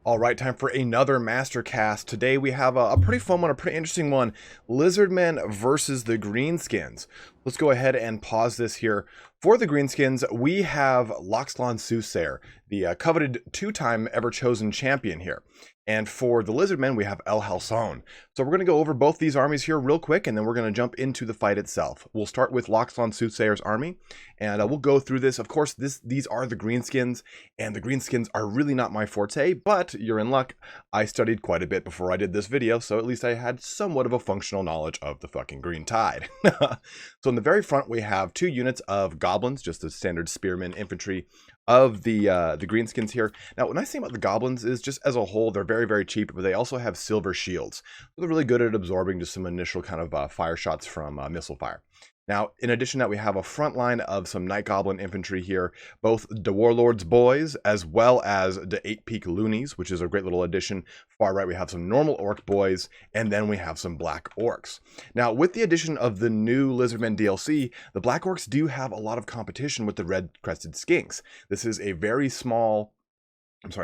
All right, time for another Mastercast. Today we have a pretty fun one, a pretty interesting one. Lizardmen versus the Greenskins. Let's go ahead and pause this here. For the Greenskins, we have TlaxtlanSoothsayer, the coveted two-time ever-chosen champion here. And for the Lizardmen, we have Halcon. So we're going to go over both these armies here real quick, and then we're going to jump into the fight itself. We'll start with TlaxtlanSoothsayer's army, and we'll go through this. Of course, these are the Greenskins, and the Greenskins are really not my forte, but you're in luck. I studied quite a bit before I did this video, so at least I had somewhat of a functional knowledge of the fucking Green Tide. So in the very front, we have two units of goblins, just the standard spearmen infantry of the Greenskins here. Now, when I say about the goblins is just as a whole, they're very, very cheap, but they also have silver shields. So they're really good at absorbing just some initial kind of fire shots from missile fire. Now, in addition to that, we have a front line of some Night Goblin infantry here, both the Warlord's Boys as well as the 8-Peak Loonies, which is a great little addition. Far right, we have some normal Orc Boys, and then we have some Black Orcs. Now, with the addition of the new Lizardmen DLC, the Black Orcs do have a lot of competition with the Red-Crested Skinks. This is a very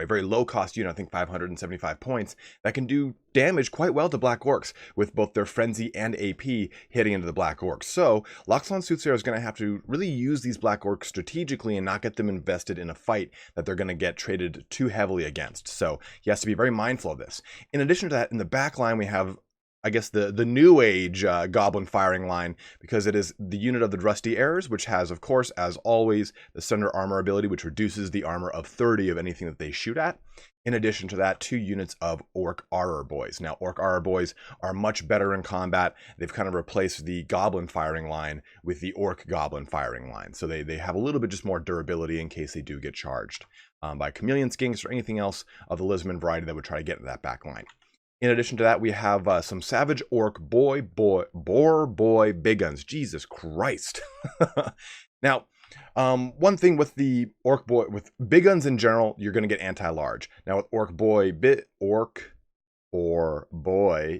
very low-cost unit, I think 575 points, that can do damage quite well to Black Orcs, with both their Frenzy and AP hitting into the Black Orcs. So, TlaxtlanSoothsayer is going to have to really use these Black Orcs strategically and not get them invested in a fight that they're going to get traded too heavily against. So, he has to be very mindful of this. In addition to that, in the back line, we have I guess the new age goblin firing line, because it is the unit of the Rusty Heirs, which has, of course, as always, the Sunder Armor ability, which reduces the armor of 30 of anything that they shoot at. In addition to that, two units of Orc Auror Boys. Now, Orc Auror Boys are much better in combat. They've kind of replaced the Goblin firing line with the Orc Goblin firing line. So they have a little bit just more durability in case they do get charged by Chameleon Skinks or anything else of the Lizardman variety that would try to get into that back line. In addition to that, we have some Savage Orc Boar Boy Big Guns. Jesus Christ. Now, one thing with the Orc Boy, with Big Guns in general, you're going to get anti-large. Now, with Orc Boy,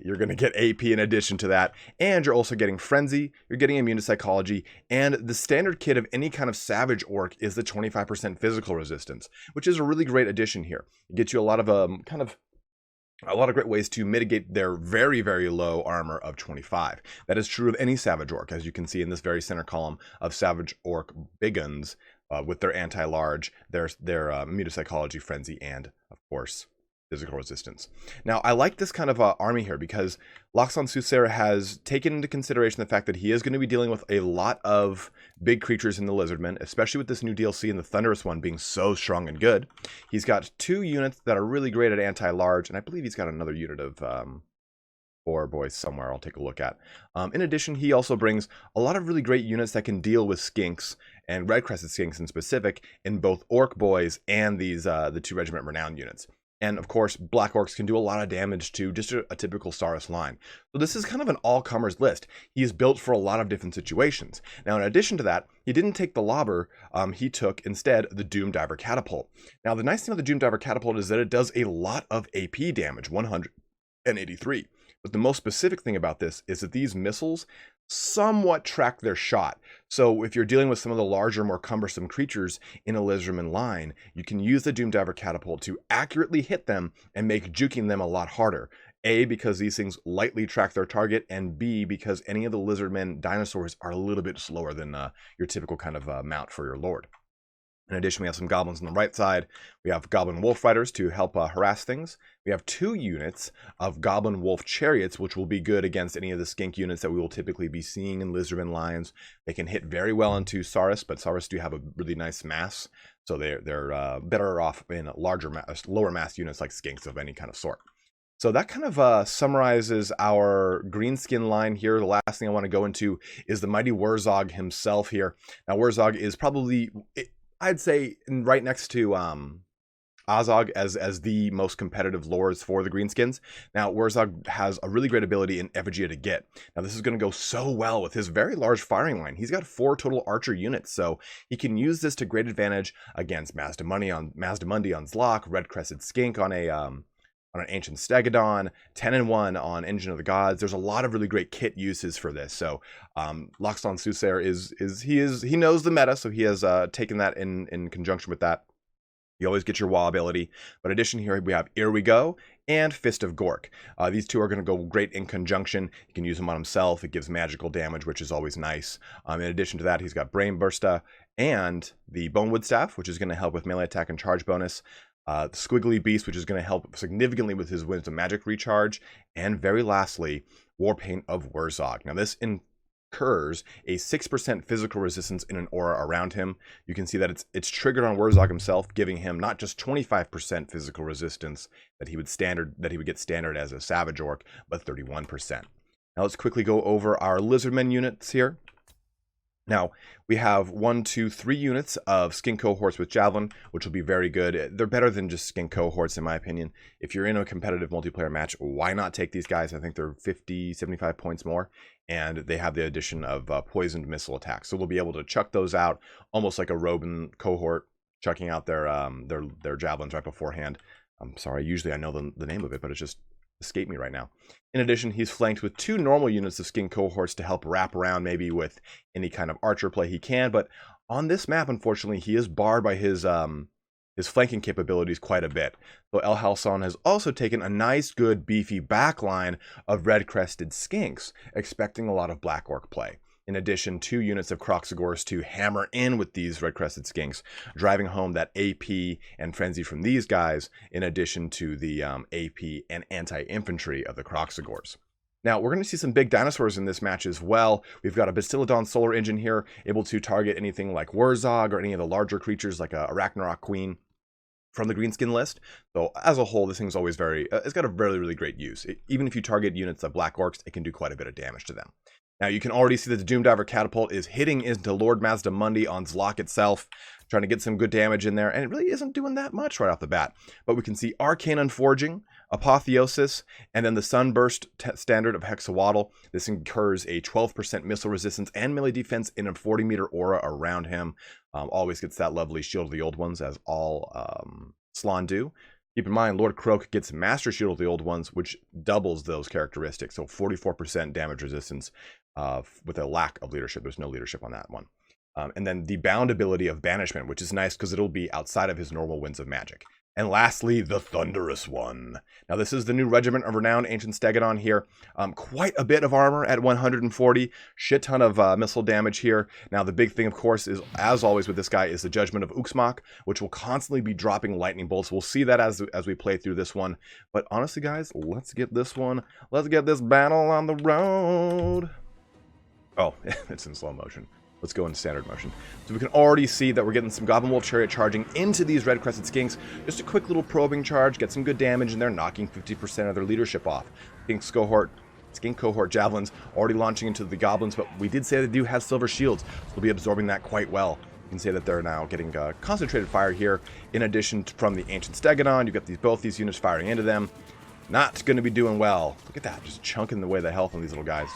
you're going to get AP in addition to that. And you're also getting Frenzy, you're getting Immune to Psychology, and the standard kit of any kind of Savage Orc is the 25% physical resistance, which is a really great addition here. It gets you a lot of a lot of great ways to mitigate their very, very low armor of 25. That is true of any Savage Orc, as you can see in this very center column of Savage Orc Big Guns with their anti-large, their Immune to Psychology, Frenzy, and, of course, physical resistance. Now, I like this kind of army here because TlaxtlanSoothsayer has taken into consideration the fact that he is going to be dealing with a lot of big creatures in the Lizardmen, especially with this new DLC and the Thunderous one being so strong and good. He's got two units that are really great at anti-large, and I believe he's got another unit of Boar Boys somewhere I'll take a look at. In addition, he also brings a lot of really great units that can deal with Skinks, and Red-Crested Skinks in specific, in both Orc Boys and these the two Regiment Renown units. And of course, Black Orcs can do a lot of damage to just a typical Saurus line. So this is kind of an all-comers list. He is built for a lot of different situations. Now, in addition to that, he didn't take the Lobber, he took instead the Doom Diver Catapult. Now, the nice thing about the Doom Diver Catapult is that it does a lot of AP damage, 183. But the most specific thing about this is that these missiles somewhat track their shot. So if you're dealing with some of the larger, more cumbersome creatures in a Lizardman line, you can use the Doom Diver Catapult to accurately hit them and make juking them a lot harder. A, because these things lightly track their target, and B, because any of the Lizardmen dinosaurs are a little bit slower than your typical kind of mount for your lord. In addition, we have some goblins on the right side. We have Goblin Wolf Riders to help harass things. We have two units of Goblin Wolf Chariots, which will be good against any of the skink units that we will typically be seeing in Lizardman lines. They can hit very well into Saurus, but Saurus do have a really nice mass, so they're better off in lower mass units like skinks of any kind of sort. So that kind of summarizes our Greenskin line here. The last thing I want to go into is the mighty Wurzog himself here. Now, Wurzog is probably, I'd say, right next to Azog as the most competitive lords for the Greenskins. Now, Wurzog has a really great ability in Effigy to get. Now, this is going to go so well with his very large firing line. He's got 4 total archer units, so he can use this to great advantage against Mazdamundi on Zlok, Red-Crested Skink on an Ancient Stegodon, 10-1 on Engine of the Gods. There's a lot of really great kit uses for this. So TlaxtlanSoothsayer he knows the meta, so he has taken that in conjunction with that. You always get your wall ability. But in addition here, we have Here We Go and Fist of Gork. These two are going to go great in conjunction. You can use them on himself. It gives magical damage, which is always nice. In addition to that, he's got Brain Bursta and the Bonewood Staff, which is going to help with melee attack and charge bonus. The Squiggly Beast, which is going to help significantly with his Wisdom Magic recharge. And very lastly, Warpaint of Wurzog. Now this incurs a 6% physical resistance in an aura around him. You can see that it's triggered on Wurzog himself, giving him not just 25% physical resistance that he would get standard as a Savage Orc, but 31%. Now let's quickly go over our Lizardmen units here. Now, we have 1, 2, 3 units of skin cohorts with Javelin, which will be very good. They're better than just skin cohorts, in my opinion. If you're in a competitive multiplayer match, why not take these guys? I think they're 50, 75 points more, and they have the addition of poisoned missile attacks. So we'll be able to chuck those out, almost like a Robin cohort, chucking out their Javelins right beforehand. I'm sorry, usually I know the name of it, but it just escaped me right now. In addition, he's flanked with 2 normal units of skin cohorts to help wrap around maybe with any kind of archer play he can, but on this map, unfortunately, he is barred by his flanking capabilities quite a bit. So El Halcon has also taken a nice, good, beefy backline of red-crested skinks, expecting a lot of Black Orc play. In addition, 2 units of Kroxigors to hammer in with these red-crested skinks, driving home that AP and Frenzy from these guys, in addition to the AP and anti-infantry of the Kroxigors. Now, we're going to see some big dinosaurs in this match as well. We've got a Bastillodon Solar Engine here, able to target anything like Wurzog or any of the larger creatures like a Arachnarok Queen from the Greenskin list. So as a whole, this thing's always it's got a really, really great use. Even if you target units of Black Orcs, it can do quite a bit of damage to them. Now, you can already see that the Doomdiver Catapult is hitting into Lord Mazdamundi on Zlok itself, trying to get some good damage in there, and it really isn't doing that much right off the bat. But we can see Arcane Unforging, Apotheosis, and then the Sunburst Standard of Hexawaddle. This incurs a 12% missile resistance and melee defense in a 40-meter aura around him. Always gets that lovely Shield of the Old Ones, as all Slann do. Keep in mind, Lord Croak gets Master Shield of the Old Ones, which doubles those characteristics. So 44% damage resistance with a lack of leadership. There's no leadership on that one. And then the bound ability of Banishment, which is nice because it'll be outside of his normal Winds of Magic. And lastly, the Thunderous One. Now, this is the new Regiment of Renowned Ancient Stegodon here. Quite a bit of armor at 140. Shit ton of missile damage here. Now, the big thing, of course, is, as always with this guy, is the Judgment of Uxmach, which will constantly be dropping lightning bolts. We'll see that as we play through this one. But honestly, guys, let's get this one. Let's get this battle on the road. Oh, it's in slow motion. Let's go in standard motion. So we can already see that we're getting some Goblin Wolf Chariot charging into these red-crested skinks. Just a quick little probing charge, get some good damage, and they're knocking 50% of their leadership off. Skink Cohort Javelins already launching into the Goblins, but we did say they do have Silver Shields, so they'll be absorbing that quite well. You can say that they're now getting concentrated fire here. In addition from the Ancient Stegodon, you've got both these units firing into them. Not going to be doing well. Look at that, just chunking away the health on these little guys.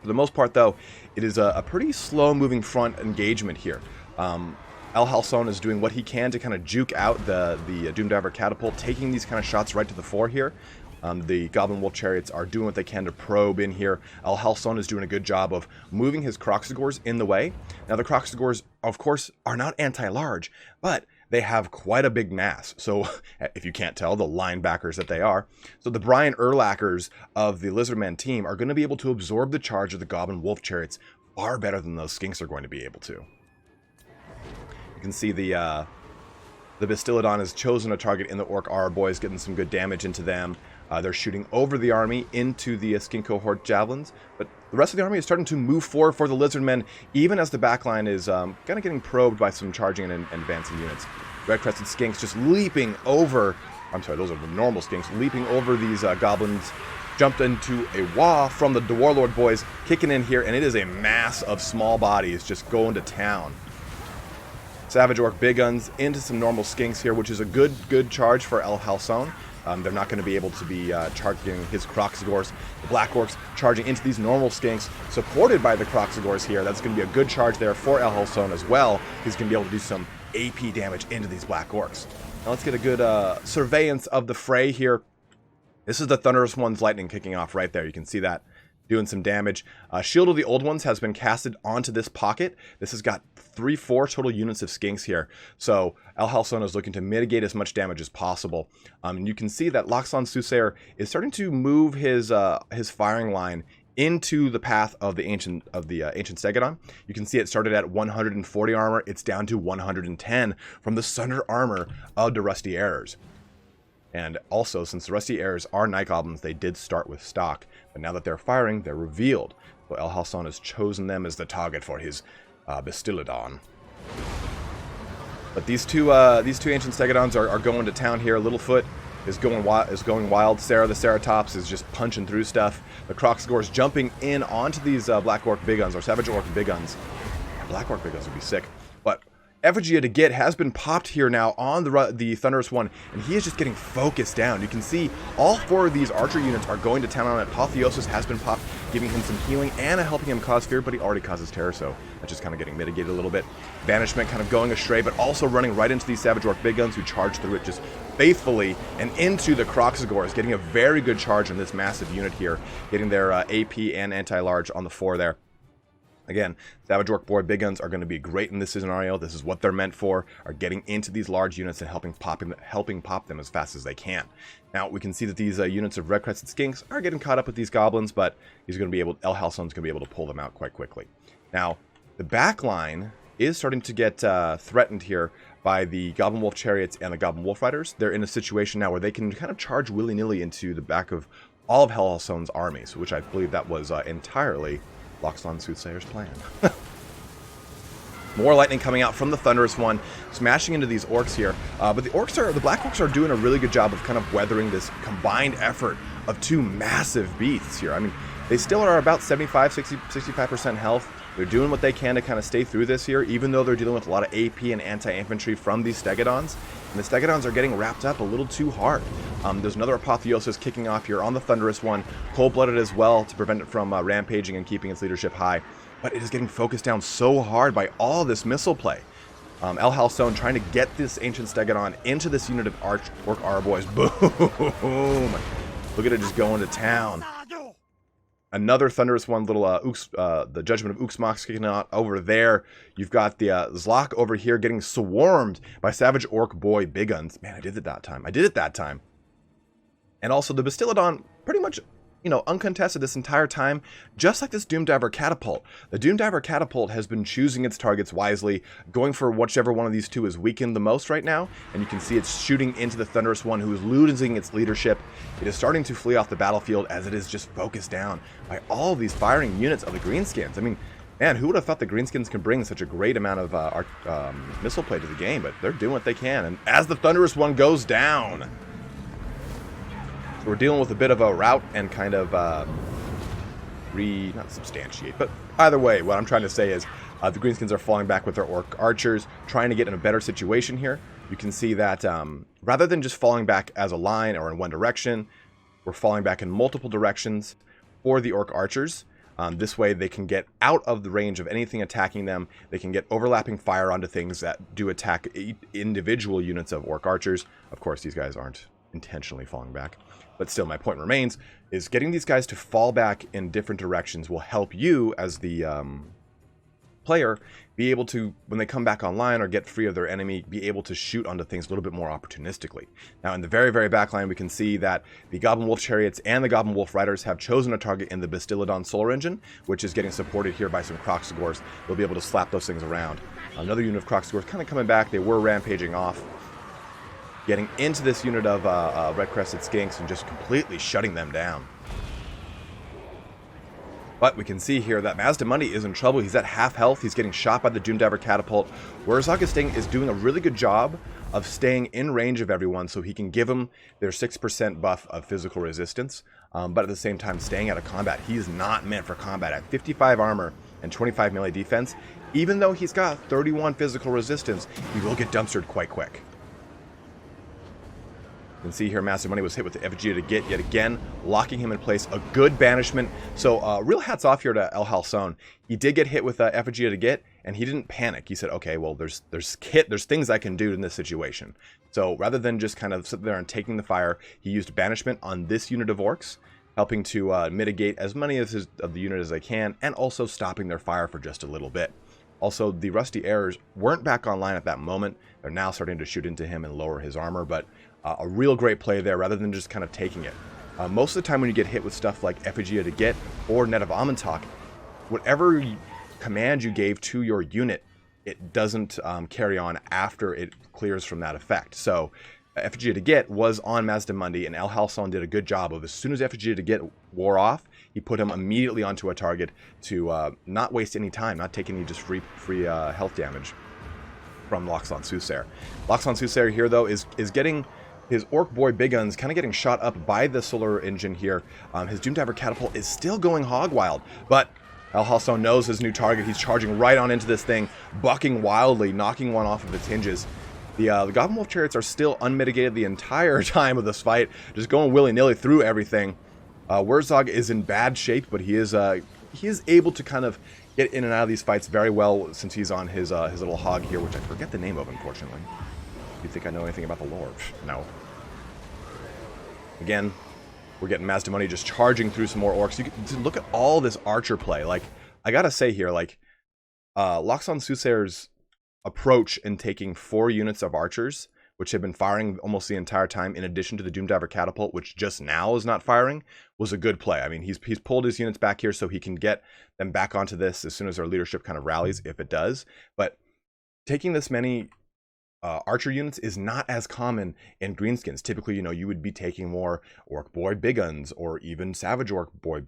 For the most part, though, it is a pretty slow-moving front engagement here. El Halcon is doing what he can to kind of juke out the Doomdiver Catapult, taking these kind of shots right to the fore here. The Goblin Wolf Chariots are doing what they can to probe in here. El Halcon is doing a good job of moving his Kroxigors in the way. Now, the Kroxigors, of course, are not anti-large, but they have quite a big mass. So, if you can't tell, the linebackers that they are. So the Brian Urlachers of the Lizardmen team are going to be able to absorb the charge of the Goblin Wolf Chariots far better than those skinks are going to be able to. You can see the Bastillodon has chosen a target in the Orc Aura Boys, getting some good damage into them. They're shooting over the army into the Skink Cohort Javelins, but the rest of the army is starting to move forward for the Lizardmen, even as the backline is kind of getting probed by some charging and advancing units. Red-crested skinks just leaping over, I'm sorry, those are the normal skinks, leaping over these goblins, jumped into a wall from the Warlord Boys, kicking in here, and it is a mass of small bodies just going to town. Savage Orc Big Guns into some normal skinks here, which is a good charge for El Halcon. They're not going to be able to be charging his Kroxigors. The Black Orcs charging into these normal skinks, supported by the Kroxigors here. That's going to be a good charge there for El Halcon as well. He's going to be able to do some AP damage into these Black Orcs. Now let's get a good surveillance of the fray here. This is the Thunderous One's lightning kicking off right there. You can see that. doing some damage. Shield of the Old Ones has been casted onto this pocket. This has got 3-4 total units of skinks here. So Halcon is looking to mitigate as much damage as possible. And you can see that TlaxtlanSoothsayer is starting to move his firing line into the path of the ancient Stegodon. You can see it started at 140 armor. It's down to 110 from the Sunder armor of the Rusty Errors. And also, since the Rusty Errors are Night Goblins, they did start with stock. But now that they're firing, they're revealed. So Halcon has chosen them as the target for his Bastillodon. But these two ancient Stegodons are going to town here. Littlefoot is going wild. Sarah the Ceratops is just punching through stuff. The Croxgore jumping in onto these Black Orc Big Guns, or Savage Orc Big Guns. Black Orc Big Guns would be sick. But Effigy to Get has been popped here now on the Thunderous one, and he is just getting focused down. You can see all 4 of these archer units are going to town on it. Apotheosis has been popped, giving him some healing and helping him cause fear, but he already causes terror, so that's just kind of getting mitigated a little bit. Banishment kind of going astray, but also running right into these Savage Orc Big Guns who charge through it just faithfully and into the Croxgores, getting a very good charge on this massive unit here, getting their AP and anti-large on the 4 there. Again, Savage Orc Boy Big Guns are going to be great in this scenario. This is what they're meant for, are getting into these large units and helping pop them as fast as they can. Now, we can see that these units of Red Crested Skinks are getting caught up with these goblins, but Halcon's going to be able to pull them out quite quickly. Now, the back line is starting to get threatened here by the Goblin Wolf Chariots and the Goblin Wolf Riders. They're in a situation now where they can kind of charge willy-nilly into the back of all of Halcon's armies, which I believe that was entirely TlaxtlanSoothsayer's plan. More lightning coming out from the Thunderous one, smashing into these orcs here. But the Black Orcs are doing a really good job of kind of weathering this combined effort of 2 massive beasts here. I mean, they still are about 65% health. They're doing what they can to kind of stay through this here, even though they're dealing with a lot of AP and anti-infantry from these Stegodons. And the Stegodons are getting wrapped up a little too hard. There's another Apotheosis kicking off here on the Thunderous one, cold-blooded as well to prevent it from rampaging and keeping its leadership high. But it is getting focused down so hard by all this missile play. Halcon trying to get this Ancient Stegodon into this unit of Orc Arboys. Boom! Look at it just going to town. Another Thunderous one, little the Judgment of Uxmox kicking out over there. You've got the Zlok over here getting swarmed by Savage Orc Boy Big Guns. Man, I did it that time. And also the Bastillodon, pretty much, uncontested this entire time, just like this Doomdiver Catapult. The Doomdiver Catapult has been choosing its targets wisely, going for whichever one of these 2 is weakened the most right now, and you can see it's shooting into the Thunderous one, who is losing its leadership. It is starting to flee off the battlefield as it is just focused down by all of these firing units of the Greenskins. I mean, man, who would have thought the Greenskins can bring such a great amount of missile play to the game, but they're doing what they can, and as the Thunderous one goes down, we're dealing with a bit of a rout and kind of not substantiate, but either way, what I'm trying to say is the Greenskins are falling back with their Orc Archers, trying to get in a better situation here. You can see that rather than just falling back as a line or in one direction, we're falling back in multiple directions for the Orc Archers. This way they can get out of the range of anything attacking them. They can get overlapping fire onto things that do attack individual units of Orc Archers. Of course, these guys aren't intentionally falling back. But still, my point remains, is getting these guys to fall back in different directions will help you, as the player, be able to, when they come back online or get free of their enemy, be able to shoot onto things a little bit more opportunistically. Now, in the very, very back line, we can see that the Goblin Wolf Chariots and the Goblin Wolf Riders have chosen a target in the Bastillodon Solar Engine, which is getting supported here by some Croxgores. They'll be able to slap those things around. Another unit of Croxgores kind of coming back. They were rampaging off, getting into this unit of Red Crested Skinks and just completely shutting them down. But we can see here that Mazdamundi is in trouble. He's at half health. He's getting shot by the Doomdiver Catapult, whereas Augustine is doing a really good job of staying in range of everyone so he can give them their 6% buff of physical resistance, but at the same time staying out of combat. He's not meant for combat. At 55 armor and 25 melee defense, even though he's got 31 physical resistance, he will get dumpstered quite quick. You can see here Mazdamundi was hit with the Effigy to Get yet again, locking him in place. A good banishment. So real hats off here to Halcon. He did get hit with Effigy to Get, and he didn't panic. He said, okay, well, there's things I can do in this situation. So rather than just kind of sitting there and taking the fire, he used banishment on this unit of orcs, helping to mitigate as many of the unit as they can, and also stopping their fire for just a little bit. Also, the Rusty Arrows weren't back online at that moment. They're now starting to shoot into him and lower his armor, but a real great play there rather than just kind of taking it. Most of the time when you get hit with stuff like Effigy to Get or Net of Amantak, whatever command you gave to your unit, it doesn't carry on after it clears from that effect. So Effigy to Get was on Mazdamundi, and El Halcon did a good job of, as soon as Effigy to Get wore off, he put him immediately onto a target to not waste any time, not take any just free health damage from TlaxtlanSoothsayer. TlaxtlanSoothsayer here, though, is getting his Orc Boy Big Guns kind of getting shot up by the solar engine here. His Doomdiver Catapult is still going hog wild, but El Halcon knows his new target. He's charging right on into this thing, bucking wildly, knocking one off of its hinges. The Goblin Wolf Chariots are still unmitigated the entire time of this fight, just going willy-nilly through everything. Wurzog is in bad shape, but he is able to kind of get in and out of these fights very well since he's on his little hog here, which I forget the name of, unfortunately. You think I know anything about the lore? No. Again, we're getting Mazdamundi just charging through some more orcs. You can look at all this archer play. Like, I gotta say here, like, TlaxtlanSoothsayer's approach in taking 4 units of archers, which have been firing almost the entire time, in addition to the Doomdiver Catapult, which just now is not firing, was a good play. I mean, he's pulled his units back here so he can get them back onto this as soon as our leadership kind of rallies, if it does. But taking this many archer units is not as common in Greenskins. Typically, you know, you would be taking more Orc Boy Big Guns, or even Savage Orc Boy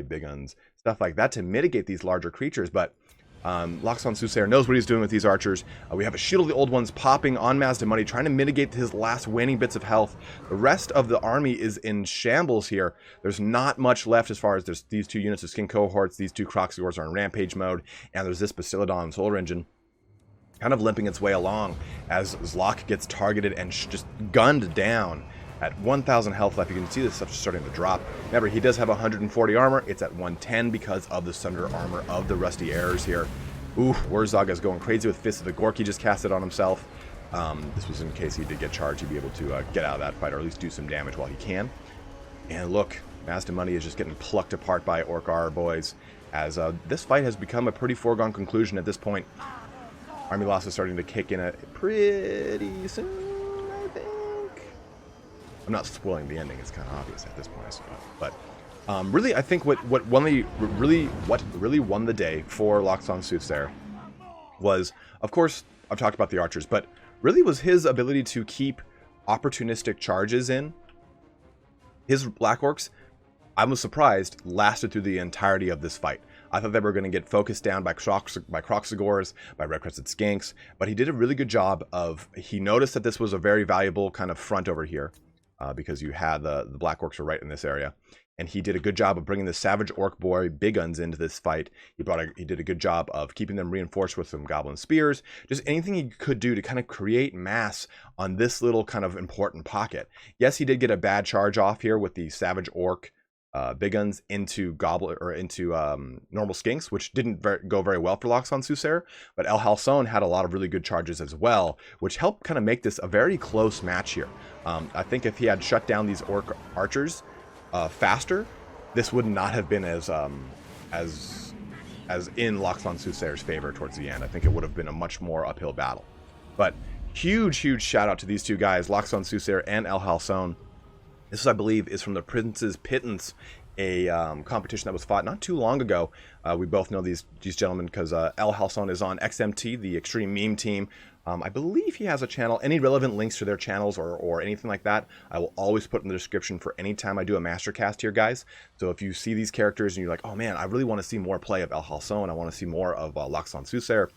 Big Guns, stuff like that, to mitigate these larger creatures. But TlaxtlanSoothsayer knows what he's doing with these archers. We have a Shield of the Old Ones popping on Mazdamundi, trying to mitigate his last waning bits of health. The rest of the army is in shambles here. There's not much left as far as there's these 2 units of Skin Cohorts. These 2 Croxigors are in rampage mode, and there's this Bastiladon Solar Engine kind of limping its way along as Zlok gets targeted and just gunned down. At 1,000 health left, you can see this stuff starting to drop. Remember, he does have 140 armor. It's at 110 because of the Sunder armor of the Rusty Arrows here. Ooh, Wurzog is going crazy with Fist of the Gork. He just cast it on himself. This was in case he did get charged. He'd be able to get out of that fight, or at least do some damage while he can. And look, Mazdamundi is just getting plucked apart by Orc boys, as this fight has become a pretty foregone conclusion at this point. Army loss is starting to kick in pretty soon, I think. I'm not spoiling the ending. It's kind of obvious at this point, I suppose. But really, I think what really won the day for TlaxtlanSoothsayer was, of course, I've talked about the archers, but really was his ability to keep opportunistic charges in. His Black Orcs, I was surprised, lasted through the entirety of this fight. I thought they were going to get focused down by Croxigors, by Red-Crested Skinks, but he did a really good job of, he noticed that this was a very valuable kind of front over here, because you had the Black Orcs were right in this area, and he did a good job of bringing the Savage Orc Boy Big Guns into this fight. He did a good job of keeping them reinforced with some Goblin Spears, just anything he could do to kind of create mass on this little kind of important pocket. Yes, he did get a bad charge off here with the Savage Orc Big Guns into normal Skinks, which didn't go very well for TlaxtlanSoothsayer, but El Halcon had a lot of really good charges as well, which helped kind of make this a very close match here. I think if he had shut down these Orc archers faster, this would not have been as in TlaxtlanSoothsayer's favor towards the end. I think it would have been a much more uphill battle. But huge shout out to these 2 guys, TlaxtlanSoothsayer and El Halcon. This, I believe, is from the Prince's Pittance, a competition that was fought not too long ago. We both know these gentlemen because El Halcon is on XMT, the Extreme Meme team. I believe he has a channel. Any relevant links to their channels or anything like that, I will always put in the description for any time I do a mastercast here, guys. So if you see these characters and you're like, oh man, I really want to see more play of El Halcon, I want to see more of TlaxtlanSoothsayer,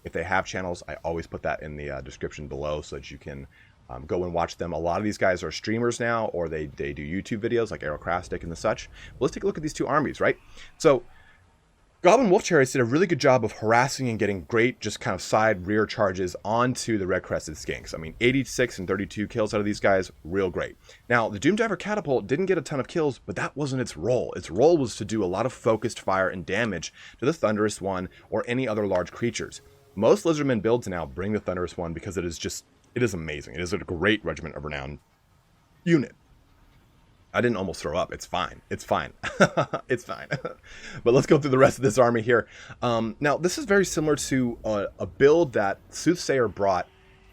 if they have channels, I always put that in the description below so that you can go and watch them. A lot of these guys are streamers now, or they do YouTube videos like Aerocrastic and the such. But let's take a look at these 2 armies, right? So Goblin Wolf Chariots did a really good job of harassing and getting great just kind of side rear charges onto the Red-Crested Skinks. I mean, 86 and 32 kills out of these guys, real great. Now, the Doomdiver Catapult didn't get a ton of kills, but that wasn't its role. Its role was to do a lot of focused fire and damage to the Thunderous One or any other large creatures. Most Lizardmen builds now bring the Thunderous One because it is amazing. It is a great Regiment of Renown unit. I didn't almost throw up. It's fine. It's fine. It's fine. But let's go through the rest of this army here. Now, this is very similar to a build that Soothsayer brought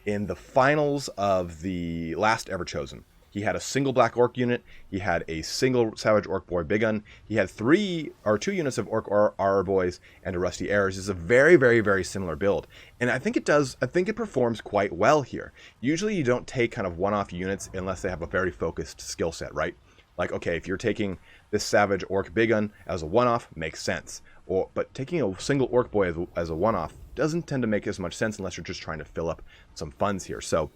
in the finals of the last Ever Chosen. He had a single Black Orc unit. He had a single Savage Orc Boy Big Gun. He had 2 units of Orc Aura Boys and a Rusty Arrows. It's a very, very, very similar build. And I think it performs quite well here. Usually you don't take kind of one-off units unless they have a very focused skill set, right? Like, okay, if you're taking this Savage Orc Big Gun as a one-off, makes sense. But taking a single Orc Boy as a one-off doesn't tend to make as much sense unless you're just trying to fill up some funds here. So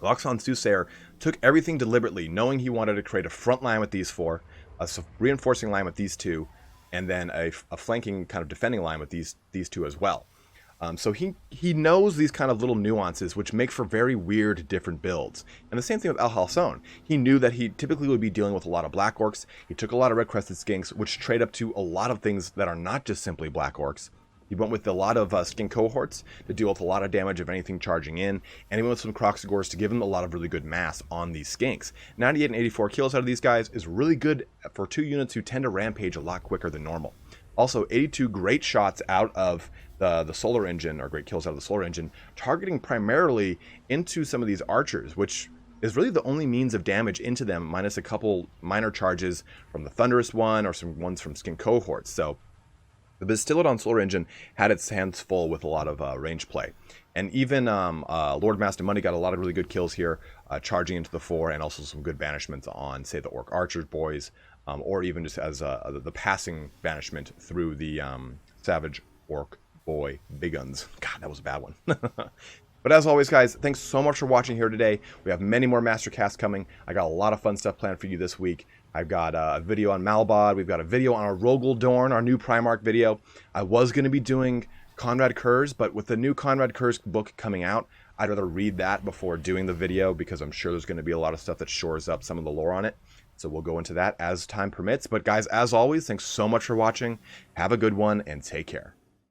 TlaxtlanSoothsayer took everything deliberately, knowing he wanted to create a front line with these 4, a reinforcing line with these 2, and then a flanking kind of defending line with these 2 as well. So he knows these kind of little nuances, which make for very weird, different builds. And the same thing with Halcon. He knew that he typically would be dealing with a lot of Black Orcs. He took a lot of Red-Crested Skinks, which trade up to a lot of things that are not just simply Black Orcs. He went with a lot of skink cohorts to deal with a lot of damage of anything charging in, and he went with some Kroxigors to give him a lot of really good mass on these skinks. 98 and 84 kills out of these guys is really good for 2 units who tend to rampage a lot quicker than normal. Also, 82 great shots out of the Solar Engine, or great kills out of the Solar Engine, targeting primarily into some of these archers, which is really the only means of damage into them, minus a couple minor charges from the Thunderous one or some ones from skink cohorts. So the Bastillodon Solar Engine had its hands full with a lot of range play. And even Lord Master Money got a lot of really good kills here, charging into the 4, and also some good banishments on, say, the Orc Archers boys, or even just as the passing banishment through the Savage Orc Boy Big Guns. God, that was a bad one. But as always, guys, thanks so much for watching here today. We have many more Mastercasts coming. I got a lot of fun stuff planned for you this week. I've got a video on Malbod. We've got a video on our Rogel Dorn, our new Primarch video. I was going to be doing Conrad Kurz, but with the new Conrad Kurz book coming out, I'd rather read that before doing the video, because I'm sure there's going to be a lot of stuff that shores up some of the lore on it. So we'll go into that as time permits. But guys, as always, thanks so much for watching. Have a good one, and take care.